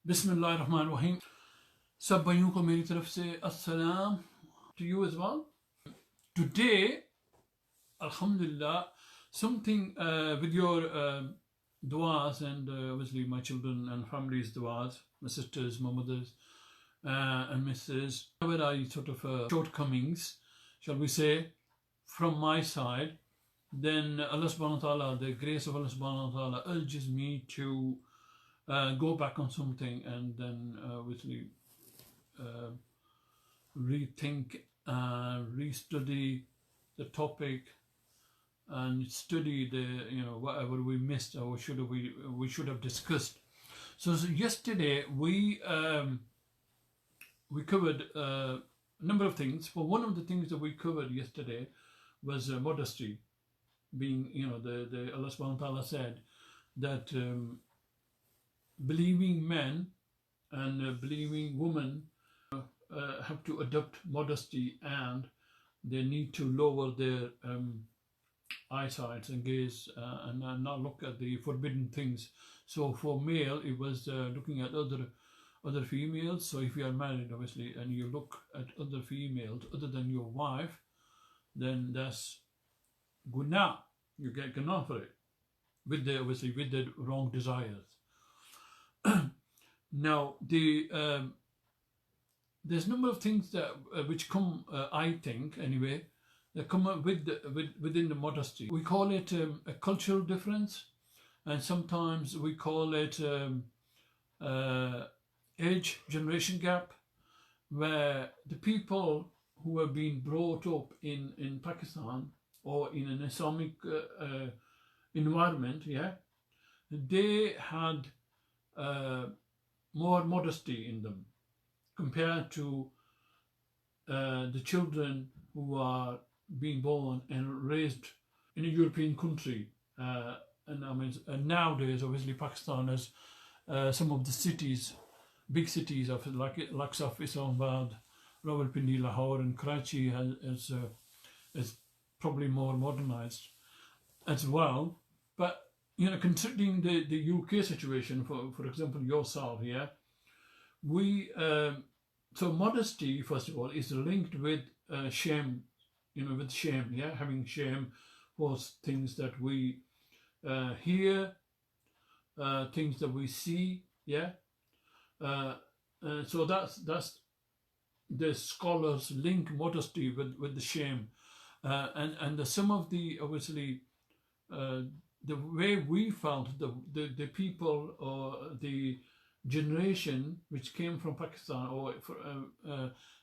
बिस्मिल्लाहिर्रहमानिर्रहीम। सब भाइयों को मेरी तरफ से अस्सलाम to you as well. Today, alhamdulillah, something with your du'as and obviously my children and family's du'as, my sisters, my mothers and missus, where I sort of shortcomings, shall we say, from my side, then Allah subhanahu wa ta'ala, the grace of Allah subhanahu wa ta'ala urges me to go back on something and then obviously rethink, restudy the topic and study the whatever we missed or we should have discussed. So yesterday we covered a number of things. Well, one of the things that we covered yesterday was modesty, being the Allah subhanahu wa ta'ala said that believing men and believing women have to adopt modesty, and they need to lower their eyesight and gaze and not look at the forbidden things. So for male, it was looking at other females. So if you are married, obviously, and you look at other females other than your wife, then that's guna. You get guna for it, with the wrong desires. Now there's a number of things that which come, I think anyway, that come up within the modesty. We call it a cultural difference, and sometimes we call it age generation gap, where the people who have been brought up in Pakistan or in an Islamic environment, they had more modesty in them compared to the children who are being born and raised in a European country. And nowadays, obviously, Pakistan has some of the cities, big cities of like Islamabad, Rawalpindi, Lahore, and Karachi is probably more modernized as well. But considering the UK situation, for example, yourself, so modesty, first of all, is linked with shame, with shame, having shame for things that we hear, things that we see, so that's the scholars link modesty with the shame, and some of the obviously the way we felt the people or the generation which came from Pakistan, or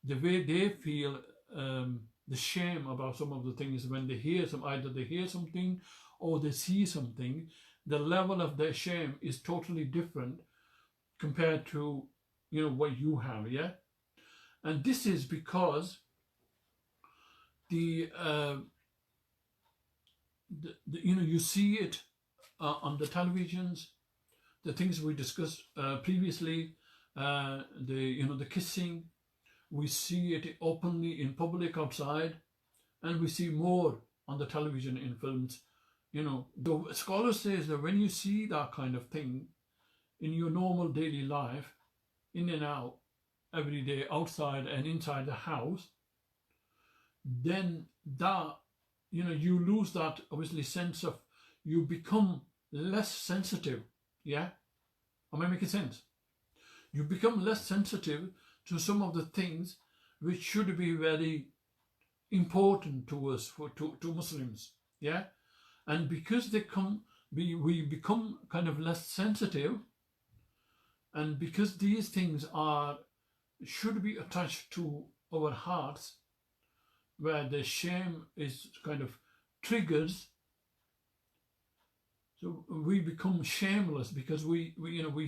the way they feel the shame about some of the things when they hear either they hear something or they see something, the level of their shame is totally different compared to what you have, and this is because you see it on the televisions, the things we discussed previously, the kissing, we see it openly in public outside, and we see more on the television in films. The scholar says that when you see that kind of thing in your normal daily life, in and out, every day, outside and inside the house, then that you lose that obviously sense of, you become less sensitive. Am I making sense? You become less sensitive to some of the things which should be very important to us, to Muslims, and because we become kind of less sensitive, and because these things should be attached to our hearts, where the shame is kind of triggers. So we become shameless because we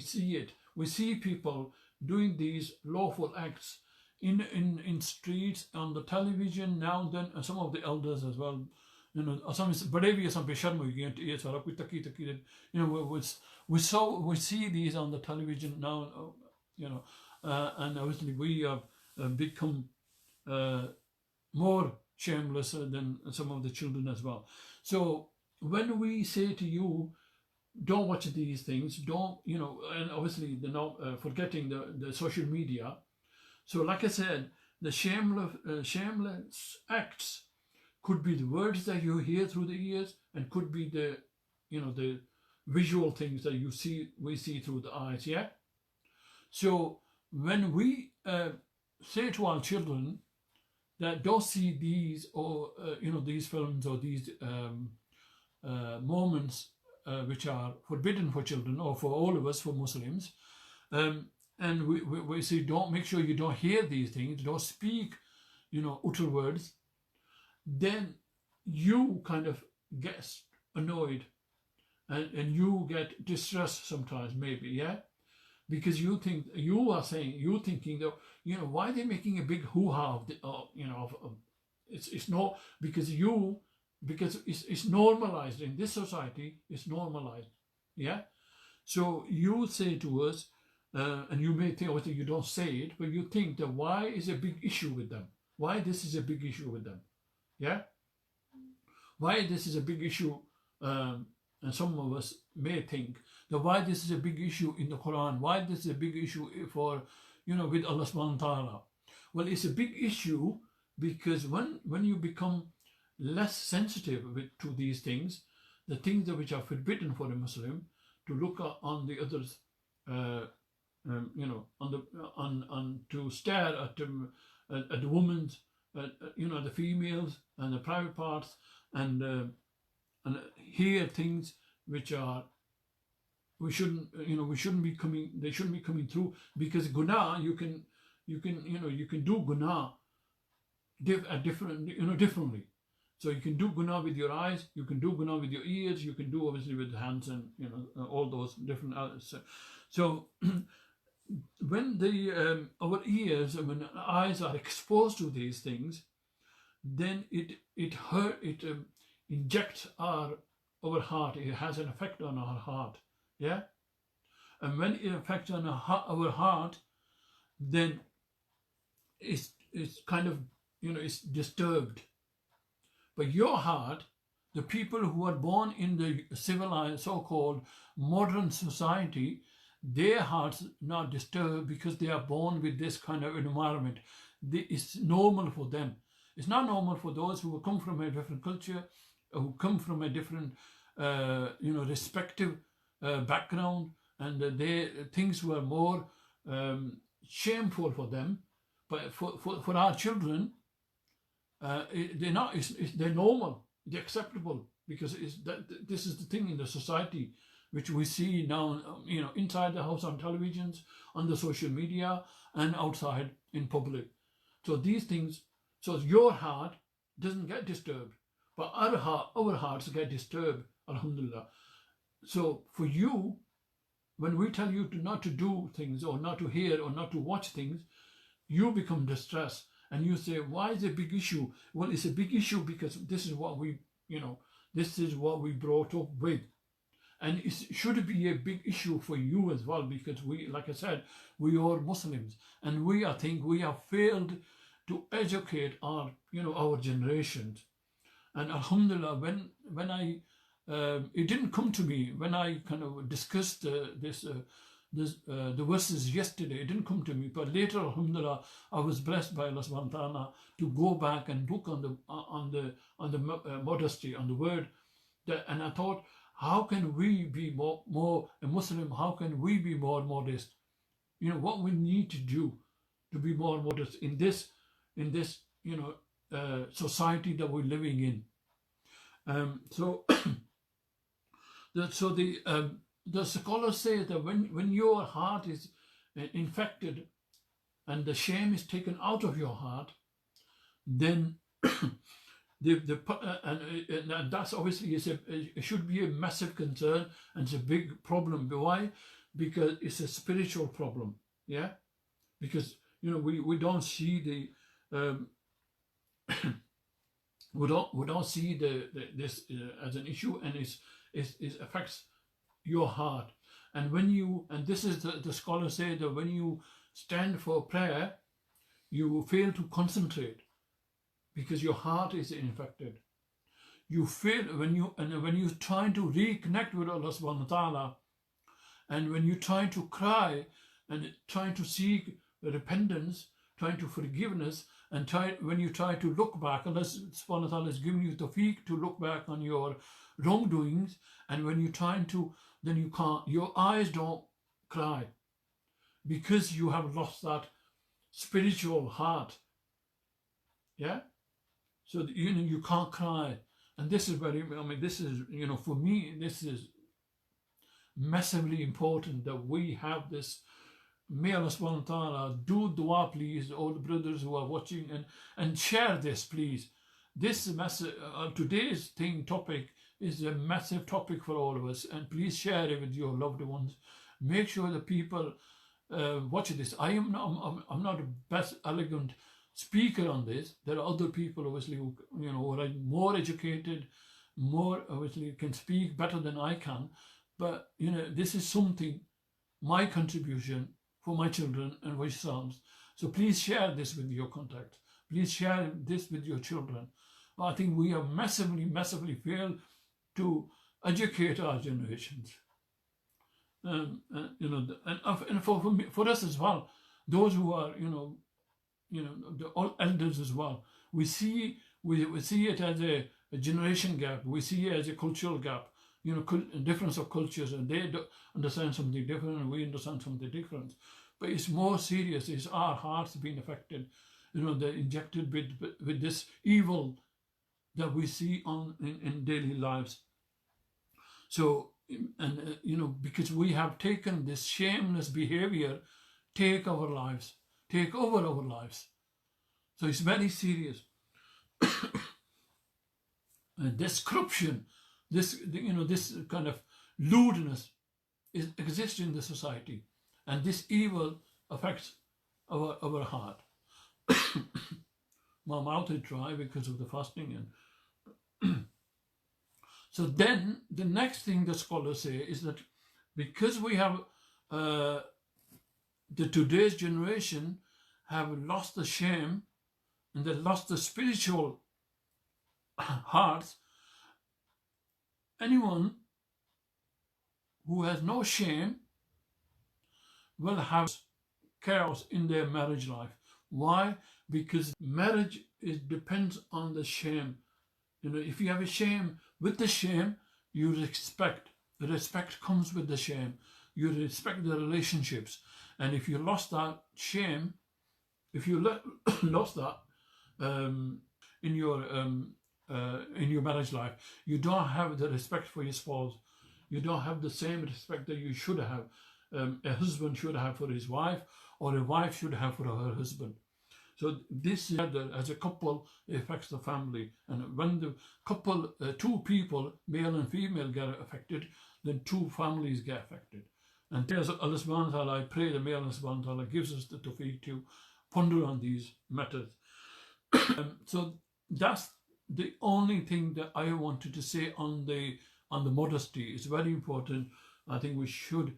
see it. We see people doing these lawful acts in streets, on the television now and then, and some of the elders as well. We see these on the television now, and obviously we have become more shameless than some of the children as well. So when we say to you, don't watch these things. Don't, you know, and obviously they're not forgetting the social media. So like I said, the shameless acts could be the words that you hear through the ears, and could be the, you know, the visual things that we see through the eyes. Yeah. So when we say to our children that don't see these, or you know, these films or these moments which are forbidden for children, or for all of us, for Muslims, and we say, don't, make sure you don't hear these things, don't speak, you know, utter words, then you kind of get annoyed, and you get distressed sometimes, maybe, yeah, because you think, you're thinking that, you know, why are they making a big hoo-ha of you know, it's not, because it's normalized in this society. It's normalized, yeah. So you say to us, and you may think, obviously you don't say it, but you think that why is a big issue with them? Why this is a big issue with them? Yeah? Why this is a big issue, and some of us may think that why this is a big issue in the Quran, why this is a big issue for, you know, with Allah subhanahu wa ta'ala. Well, it's a big issue because when you become less sensitive to these things, the things that which are forbidden for a Muslim, to look on the others, you know, on to stare at the women's, you know, the females and the private parts, and hear things which are, we shouldn't be coming, they shouldn't be coming through, because guna, you can you know, you can do guna differently. So you can do guna with your eyes, you can do guna with your ears, you can do obviously with the hands, and you know, all those different others. So when the our ears and when our eyes are exposed to these things, then it injects our heart. It has an effect on our heart, yeah. And when it affects on our heart, then it's kind of, you know, it's disturbed. But your heart, the people who are born in the civilized, so-called modern society, their hearts not disturbed because they are born with this kind of environment. It's normal for them. It's not normal for those who come from a different culture, who come from a different, you know, respective background, and things were more shameful for them. But for our children, they're normal, they're acceptable, because this is the thing in the society which we see now, you know, inside the house, on televisions, on the social media, and outside in public. So these things, so your heart doesn't get disturbed, but our hearts get disturbed, alhamdulillah. So for you, when we tell you not to do things, or not to hear, or not to watch things, you become distressed, and you say, why is it a big issue? Well, it's a big issue because this is what we, you know, this is what we brought up with. And it should be a big issue for you as well, because we, like I said, we are Muslims, and I think we have failed to educate our, you know, our generations. And alhamdulillah, when I, it didn't come to me when I kind of discussed the verses yesterday. It didn't come to me, but later, alhamdulillah, I was blessed by Allah subhanahu wa ta'ala to go back and look on the modesty, on the word, and I thought, how can we be more a Muslim? How can we be more modest? You know, what we need to do to be more modest in this you know, society that we're living in. So the scholars say that when your heart is infected and the shame is taken out of your heart, then and that's obviously it should be a massive concern, and it's a big problem. Why? Because it's a spiritual problem, yeah. Because, you know, we don't see the we don't see this as an issue, and it affects your heart. And when you, and this is the scholars say that when you stand for prayer, you fail to concentrate because your heart is infected. you feel when you're trying to reconnect with Allah subhanahu wa ta'ala, and when you're trying to cry and trying to seek repentance, trying to forgiveness, and when you try to look back, Allah subhanahu wa ta'ala is giving you the tawfiq to look back on your wrongdoings, and when you're trying to, then you can't, your eyes don't cry because you have lost that spiritual heart. Yeah? So, you can't cry. And this is very, this is, for me, this is massively important that we have this. May Allah subhanahu wa ta'ala do dua, please, all the brothers who are watching, and share this, please. This today's topic is a massive topic for all of us, and please share it with your loved ones. Make sure that people watch this. I'm not the best elegant speaker on this. There are other people obviously who are more educated, more obviously can speak better than I can. But this is something, my contribution for my children and yourselves. So please share this with your contacts. Please share this with your children. I think we have massively failed to educate our generations. And for us as well, those who are the elders as well, we see it as a generation gap. We see it as a cultural gap. Difference of cultures, and they understand something different, and we understand something different. But it's more serious. It's our hearts being affected. They're injected with this evil that we see in daily lives. So, and because we have taken this shameless behavior, take over our lives. So it's very serious. And this corruption, this kind of lewdness exists in the society, and this evil affects our heart. My mouth is dry because of the fasting, and so then the next thing the scholars say is that because we have today's generation have lost the shame, and they lost the spiritual hearts, anyone who has no shame will have chaos in their marriage life. Why? Because marriage depends on the shame. If you have a shame, with the shame, you respect. The respect comes with the shame. You respect the relationships. And if you lost that shame, if you lost that in your marriage life, you don't have the respect for your spouse. You don't have the same respect that you should have. A husband should have for his wife, or a wife should have for her husband. So this as a couple affects the family, and when the couple, two people, male and female, get affected, then two families get affected. And as Allah subhanahu wa ta'ala, I pray that may Allah subhanahu wa ta'ala gives us the tawfiq to ponder on these matters. So that's the only thing that I wanted to say on the modesty. It's very important. I think we should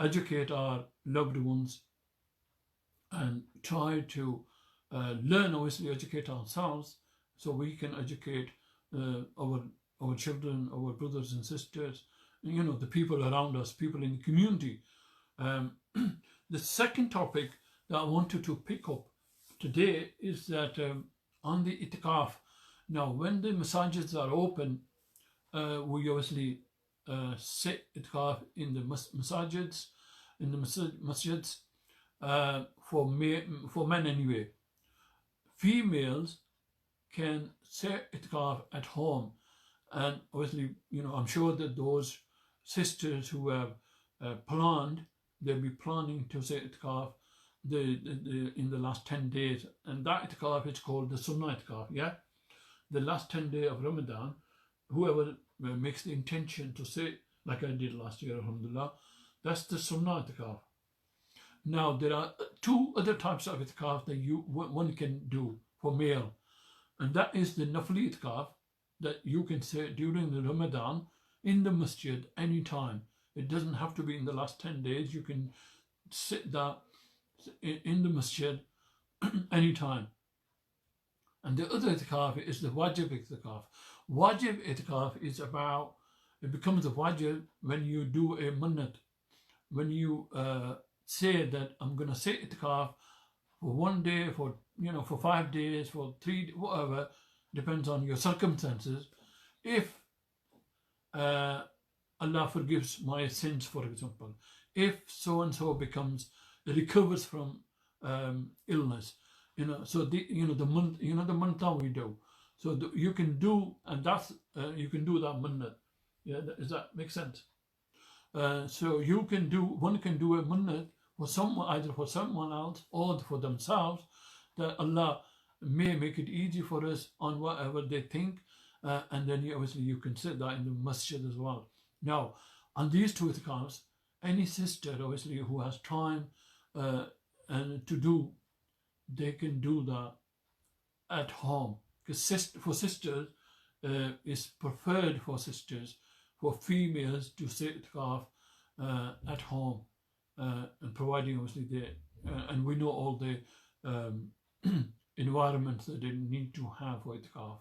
educate our loved ones and try to learn, obviously educate ourselves, so we can educate our children, our brothers and sisters, the people around us, people in the community. The second topic that I wanted to pick up today is that on the itikaf. Now, when the masajids are open, we obviously sit itikaf in the masajids, for men anyway. Females can sit itikaf at home, and obviously, I'm sure that those sisters who have planned, they'll be planning to sit itikaf in the last 10 days, and that itikaf is called the sunnah itikaf. Yeah, the last 10 days of Ramadan, whoever makes the intention to sit, like I did last year, alhamdulillah, that's the sunnah itikaf. Now, there are two other types of itikaf that one can do for male, and that is the nafli itikaf, that you can say during the Ramadan in the masjid anytime. It doesn't have to be in the last 10 days. You can sit that in the masjid anytime. And the other itikaf is the wajib itikaf. Wajib itikaf is about, it becomes a wajib when you do a minnat, when you say that I'm going to say itikaf for 1 day, for for 5 days, for 3, whatever, depends on your circumstances. If Allah forgives my sins, for example, if so and so recovers from illness, so the month, the manta we do, so you can do, and that's you can do that minnat. Yeah, does that make sense? So one can do a minnat for someone, either for someone else or for themselves, that Allah may make it easy for us on whatever they think, and then obviously you can sit that in the masjid as well. Now, on these 2 itikafs, any sister obviously who has time and to do, they can do that at home, because for sisters it's preferred for sisters, for females to sit itikaf at home, and providing obviously and we know all the environments that they need to have for itikaf.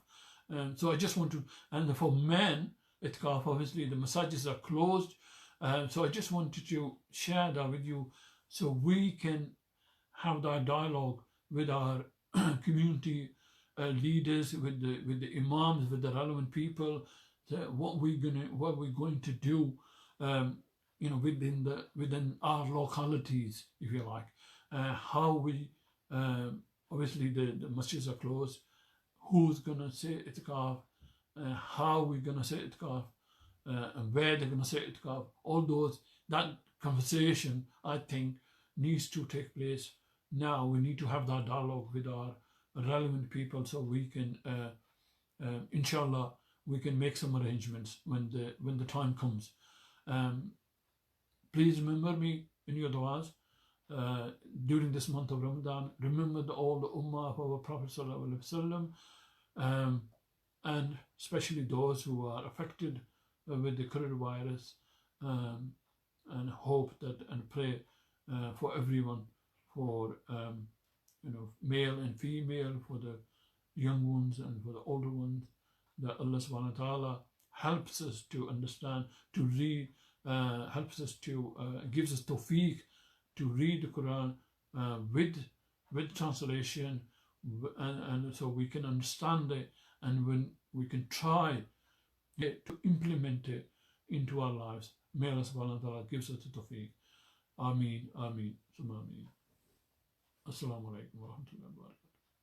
So I just want to, and for men, itikaf, obviously the massages are closed, so I just wanted to share that with you, so we can have that dialogue with our community leaders, with the imams, with the relevant people, what we're going to do, within our localities, if you like, how we obviously the masjids are closed, who's going to say itikaf, how we're going to say itikaf, and where they're going to say itikaf. All those, that conversation, I think, needs to take place now. We need to have that dialogue with our relevant people, so we can inshallah we can make some arrangements when the time comes. Please remember me in your du'as during this month of Ramadan. Remember all the ummah of our Prophet sallallahu alaihi wasallam, and especially those who are affected with the coronavirus, and hope that and pray for everyone, for male and female, for the young ones and for the older ones, that Allah subhanahu wa ta'ala helps us to understand, to read, helps us to, gives us tawfiq to read the Quran with translation, and so we can understand it, and when we can try to implement it into our lives. May Allah subhanahu wa ta'ala gives us the tawfiq. Ameen, ameen, summa ameen. Assalamu alaikum wa rahmatullahi wa barakatuh.